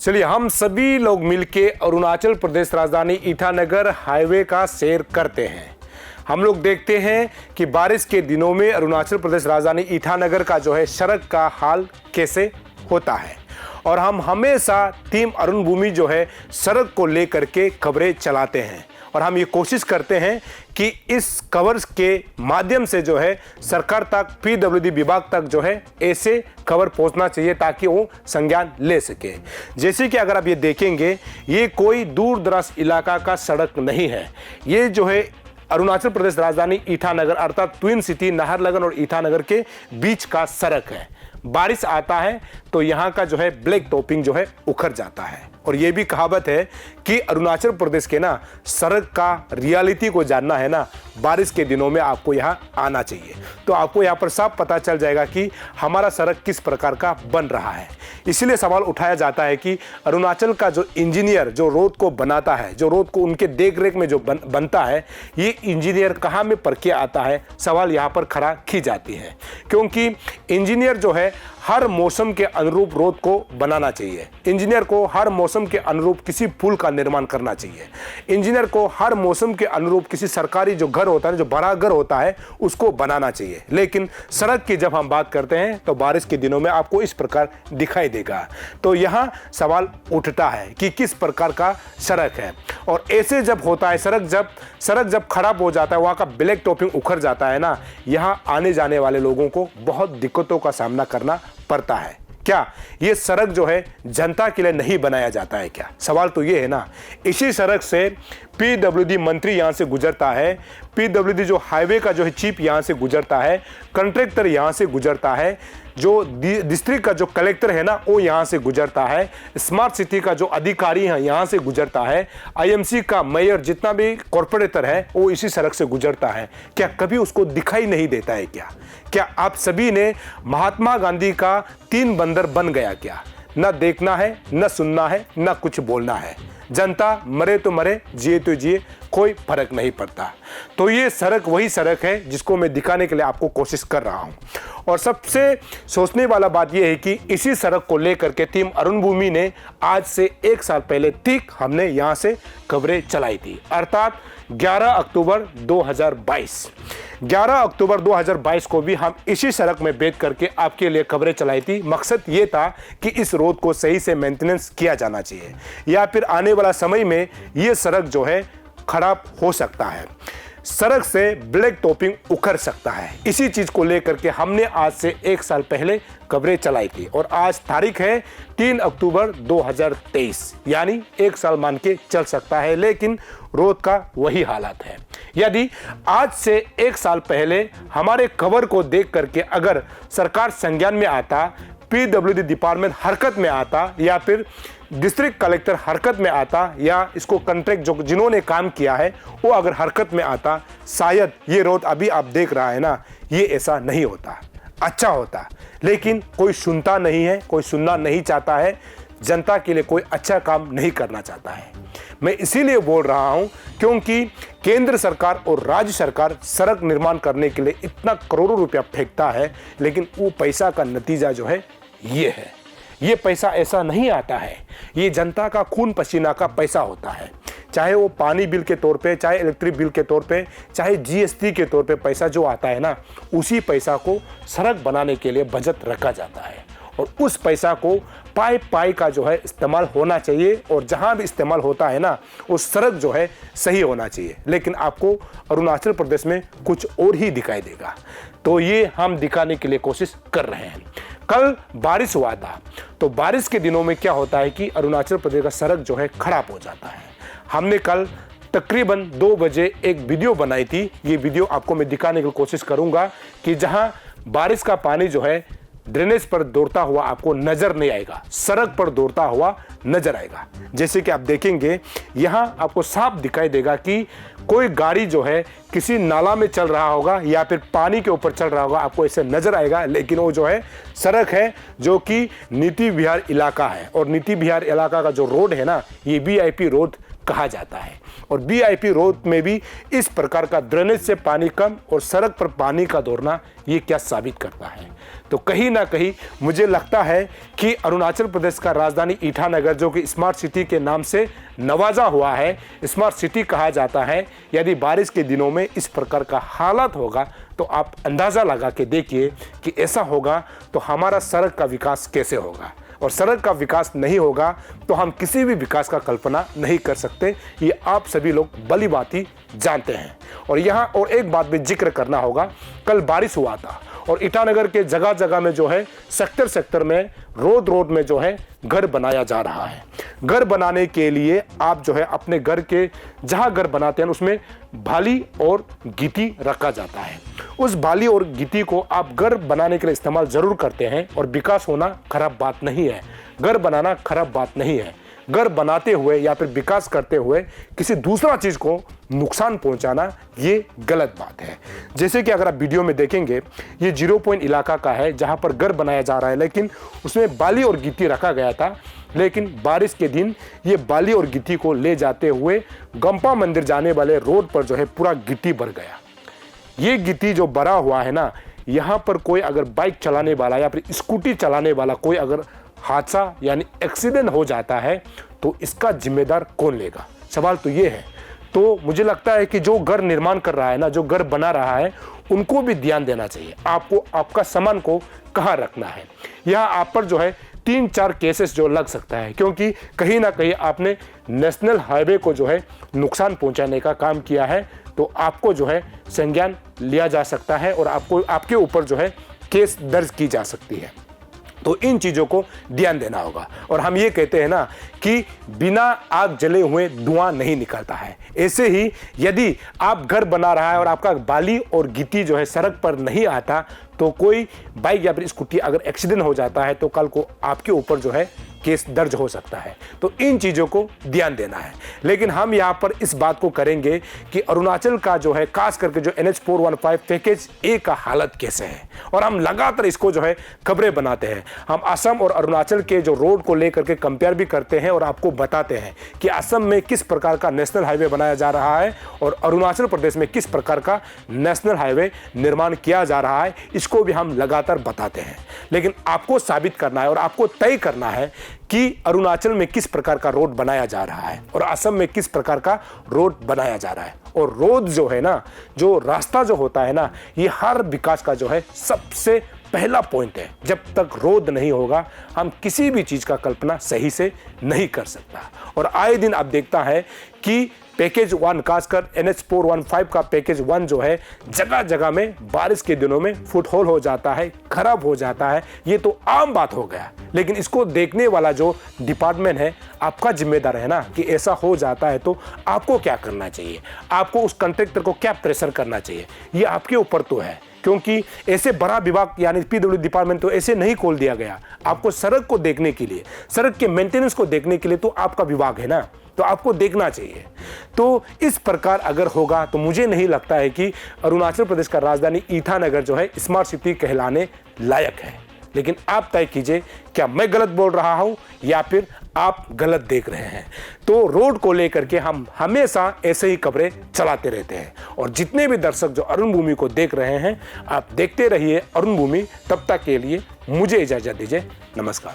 चलिए हम सभी लोग मिलके अरुणाचल प्रदेश राजधानी ईटानगर हाईवे का सैर करते हैं। हम लोग देखते हैं कि बारिश के दिनों में अरुणाचल प्रदेश राजधानी ईटानगर का जो है सड़क का हाल कैसे होता है, और हम हमेशा टीम अरुण भूमि जो है सड़क को लेकर के खबरें चलाते हैं, और हम ये कोशिश करते हैं कि इस कवर्स के माध्यम से जो है सरकार तक, पीडब्ल्यूडी विभाग तक जो है ऐसे खबर पहुंचना चाहिए ताकि वो संज्ञान ले सके। जैसे कि अगर आप ये देखेंगे, ये कोई दूर दराज इलाका का सड़क नहीं है, ये जो है अरुणाचल प्रदेश राजधानी ईटानगर अर्थात ट्विन सिटी नाहरलगुन और ईटानगर के बीच का सड़क है। बारिश आता है तो यहाँ का जो है ब्लैक टॉपिंग जो है उखड़ जाता है, और ये भी कहावत है कि अरुणाचल प्रदेश के ना सड़क का रियलिटी को जानना है ना, बारिश के दिनों में आपको यहाँ आना चाहिए, तो आपको यहाँ पर साफ पता चल जाएगा कि हमारा सड़क किस प्रकार का बन रहा है। इसीलिए सवाल उठाया जाता है कि अरुणाचल का जो इंजीनियर जो रोड को बनाता है, जो रोड को उनके देख रेख में जो बनता है, ये इंजीनियर कहाँ में पढ़ के आता है, सवाल यहाँ पर खड़ा की जाती है। क्योंकि इंजीनियर जो है हर मौसम के अनुरूप रोड को बनाना चाहिए, इंजीनियर को हर मौसम के अनुरूप किसी पुल का निर्माण करना चाहिए, इंजीनियर को हर मौसम के अनुरूप किसी सरकारी जो घर होता है, जो बड़ा घर होता है, उसको बनाना चाहिए। लेकिन सड़क की जब हम बात करते हैं तो बारिश के दिनों में आपको इस प्रकार दिखाई देगा। तो यहाँ सवाल उठता है कि किस प्रकार का सड़क है, और ऐसे जब होता है सड़क जब खराब हो जाता है, वहाँ का ब्लैक टॉपिंग उखड़ जाता है ना, यहाँ आने जाने वाले लोगों को बहुत दिक्कतों का सामना करना पड़ता है। क्या ये सड़क जो है जनता के लिए नहीं बनाया जाता है क्या? सवाल तो ये है ना। इसी सड़क से पीडब्ल्यूडी मंत्री यहाँ से गुजरता है, पीडब्ल्यूडी जो हाईवे का जो है चीफ यहाँ से गुजरता है, कॉन्ट्रैक्टर यहाँ से गुजरता है, जो डिस्ट्रिक्ट का जो कलेक्टर है ना वो यहाँ से गुजरता है, स्मार्ट सिटी का जो अधिकारी है यहाँ से गुजरता है, आईएमसी का मेयर जितना भी कॉर्पोरेटर है वो इसी सड़क से गुजरता है। क्या कभी उसको दिखाई नहीं देता है क्या? क्या आप सभी ने महात्मा गांधी का 3 बंदर बन गया क्या? न देखना है, न सुनना है, न कुछ बोलना है। जनता मरे तो मरे, जिए तो जिए, कोई फर्क नहीं पड़ता। तो ये सड़क वही सड़क है जिसको मैं दिखाने के लिए आपको कोशिश कर रहा हूं। और सबसे सोचने वाला बात यह है कि इसी सड़क को लेकर के टीम अरुण भूमि ने आज से 1 साल पहले ठीक हमने यहां से खबरें चलाई थी, अर्थात 11 अक्टूबर 2022। 11 अक्टूबर 2022 को भी हम इसी सड़क में बैठ करके आपके लिए खबरें चलाई थी। मकसद ये था कि इस रोड को सही से मेंटेनेंस किया जाना चाहिए, या फिर आने वाला समय में ये सड़क जो है खराब हो सकता है, सड़क से ब्लैक टॉपिंग उखड़ सकता है। इसी चीज को लेकर के हमने आज से 1 साल पहले खबरें चलाई थी, और आज तारीख है 3 अक्टूबर 2023, यानी 1 साल मान के चल सकता है, लेकिन रोड का वही हालात है। यदि आज से 1 साल पहले हमारे खबर को देख करके अगर सरकार संज्ञान में आता, पीडब्ल्यूडी डिपार्टमेंट हरकत में आता, या फिर डिस्ट्रिक्ट कलेक्टर हरकत में आता, या इसको कॉन्ट्रैक्ट जो जिन्होंने काम किया है वो अगर हरकत में आता, शायद ये रोड अभी आप देख रहा है ना, ये ऐसा नहीं होता, अच्छा होता। लेकिन कोई सुनता नहीं है, कोई सुनना नहीं चाहता है, जनता के लिए कोई अच्छा काम नहीं करना चाहता है। मैं इसीलिए बोल रहा हूं क्योंकि केंद्र सरकार और राज्य सरकार सड़क निर्माण करने के लिए इतना करोड़ों रुपया फेंकता है, लेकिन वो पैसा का नतीजा जो है ये है। ये पैसा ऐसा नहीं आता है, ये जनता का खून पसीना का पैसा होता है। चाहे वो पानी बिल के तौर पे, चाहे इलेक्ट्रिक बिल के तौर पे, चाहे जीएसटी के तौर पे पैसा जो आता है ना, उसी पैसा को सड़क बनाने के लिए बजट रखा जाता है, और उस पैसा को पाई का जो है इस्तेमाल होना चाहिए, और जहां भी इस्तेमाल होता है ना, वो सड़क जो है सही होना चाहिए। लेकिन आपको अरुणाचल प्रदेश में कुछ और ही दिखाई देगा, तो ये हम दिखाने के लिए कोशिश कर रहे हैं। कल बारिश हुआ था, तो बारिश के दिनों में क्या होता है कि अरुणाचल प्रदेश का सड़क जो है खराब हो जाता है। हमने कल तकरीबन 2 बजे एक वीडियो बनाई थी, ये वीडियो आपको मैं दिखाने की कोशिश करूंगा कि जहां बारिश का पानी जो है ड्रेनेज पर दौड़ता हुआ आपको नजर नहीं आएगा, सड़क पर दौड़ता हुआ नजर आएगा। जैसे कि आप देखेंगे यहां आपको साफ दिखाई देगा कि कोई गाड़ी जो है किसी नाला में चल रहा होगा या फिर पानी के ऊपर चल रहा होगा, आपको ऐसे नजर आएगा। लेकिन वो जो है सड़क है जो कि नीति विहार इलाका है, और नीति विहार इलाका का जो रोड है ना, ये वीआईपी रोड कहा जाता है। और बीआईपी रोड में भी इस प्रकार का ड्रेनेज से पानी कम और सड़क पर पानी का दौड़ना, ये क्या साबित करता है? तो कहीं ना कहीं मुझे लगता है कि अरुणाचल प्रदेश का राजधानी ईटानगर, जो कि स्मार्ट सिटी के नाम से नवाजा हुआ है, स्मार्ट सिटी कहा जाता है, यदि बारिश के दिनों में इस प्रकार का हालत होगा तो आप अंदाज़ा लगा के देखिए कि ऐसा होगा तो हमारा सड़क का विकास कैसे होगा। और सड़क का विकास नहीं होगा तो हम किसी भी विकास का कल्पना नहीं कर सकते, ये आप सभी लोग भली भांति जानते हैं। और यहाँ और एक बात भी जिक्र करना होगा, कल बारिश हुआ था और ईटानगर के जगह जगह में जो है सेक्टर सेक्टर में रोड में जो है घर बनाया जा रहा है। घर बनाने के लिए आप जो है अपने घर के जहाँ घर बनाते हैं उसमें बाली और गिट्टी रखा जाता है। उस बाली और गिट्टी को आप घर बनाने के लिए इस्तेमाल जरूर करते हैं और विकास होना खराब बात नहीं है, घर बनाना खराब बात नहीं है। घर बनाते हुए या फिर विकास करते हुए किसी दूसरा चीज़ को नुकसान पहुंचाना ये गलत बात है। जैसे कि अगर आप वीडियो में देखेंगे, ये 0 पॉइंट इलाका का है जहां पर घर बनाया जा रहा है, लेकिन उसमें बाली और गिट्टी रखा गया था। लेकिन बारिश के दिन ये बाली और गिट्टी को ले जाते हुए गंपा मंदिर जाने वाले रोड पर जो है पूरा गिट्टी भर गया। ये गिट्टी जो भरा हुआ है ना, यहाँ पर कोई अगर बाइक चलाने वाला या फिर स्कूटी चलाने वाला कोई अगर हादसा यानी एक्सीडेंट हो जाता है तो इसका जिम्मेदार कौन लेगा? सवाल तो ये है। तो मुझे लगता है कि जो घर निर्माण कर रहा है ना, जो घर बना रहा है, उनको भी ध्यान देना चाहिए आपको आपका सामान को कहाँ रखना है। यहाँ आप पर जो है 3-4 केसेस जो लग सकता है, क्योंकि कहीं ना कहीं आपने नेशनल हाईवे को जो है नुकसान पहुंचाने का काम किया है, तो आपको जो है संज्ञान लिया जा सकता है और आपको आपके ऊपर जो है केस दर्ज की जा सकती है। तो इन चीज़ों को ध्यान देना होगा। और हम ये कहते हैं ना कि बिना आग जले हुए धुआं नहीं निकलता है। ऐसे ही यदि आप घर बना रहा है और आपका बाली और गिट्टी जो है सड़क पर नहीं आता, तो कोई बाइक या फिर स्कूटी अगर एक्सीडेंट हो जाता है तो कल को आपके ऊपर जो है केस दर्ज हो सकता है। तो इन चीज़ों को ध्यान देना है। लेकिन हम यहाँ पर इस बात को करेंगे कि अरुणाचल का जो है खास करके जो NH 415 पैकेज ए का हालत कैसे है, और हम लगातार इसको जो है खबरें बनाते हैं। हम असम और अरुणाचल के जो रोड को लेकर के कंपेयर भी करते हैं और आपको बताते हैं कि असम में किस प्रकार का नेशनल हाईवे बनाया जा रहा है और अरुणाचल प्रदेश में किस प्रकार का नेशनल हाईवे निर्माण किया जा रहा है, इसको भी हम लगातार बताते हैं। लेकिन आपको साबित करना है और आपको तय करना है कि अरुणाचल में किस प्रकार का रोड बनाया जा रहा है और असम में किस प्रकार का रोड बनाया जा रहा है। और रोड जो है ना, जो रास्ता जो होता है ना, ये हर विकास का जो है सबसे पहला पॉइंट है। जब तक रोड नहीं होगा हम किसी भी चीज़ का कल्पना सही से नहीं कर सकता। और आए दिन आप देखता है कि पैकेज 1 खासकर NH 415 का पैकेज 1 जो है जगह जगह में बारिश के दिनों में फुटहोल हो जाता है, खराब हो जाता है। ये तो आम बात हो गया। लेकिन इसको देखने वाला जो डिपार्टमेंट है, आपका जिम्मेदार है ना कि ऐसा हो जाता है तो आपको क्या करना चाहिए, आपको उस कॉन्ट्रैक्टर को क्या प्रेशर करना चाहिए, ये आपके ऊपर तो है। क्योंकि ऐसे बड़ा विभाग यानी PWD डिपार्टमेंट तो ऐसे नहीं खोल दिया गया। आपको सड़क को देखने के लिए, सड़क के मेंटेनेंस को देखने के लिए तो आपका विभाग है ना, तो आपको देखना चाहिए। तो इस प्रकार अगर होगा तो मुझे नहीं लगता है कि अरुणाचल प्रदेश का राजधानी ईटानगर जो है स्मार्ट सिटी कहलाने लायक है। लेकिन आप तय कीजिए, क्या मैं गलत बोल रहा हूं या फिर आप गलत देख रहे हैं। तो रोड को लेकर के हम हमेशा ऐसे ही खबरें चलाते रहते हैं। और जितने भी दर्शक जो अरुण भूमि को देख रहे हैं, आप देखते रहिए अरुण भूमि। तब तक के लिए मुझे इजाजत दीजिए। नमस्कार।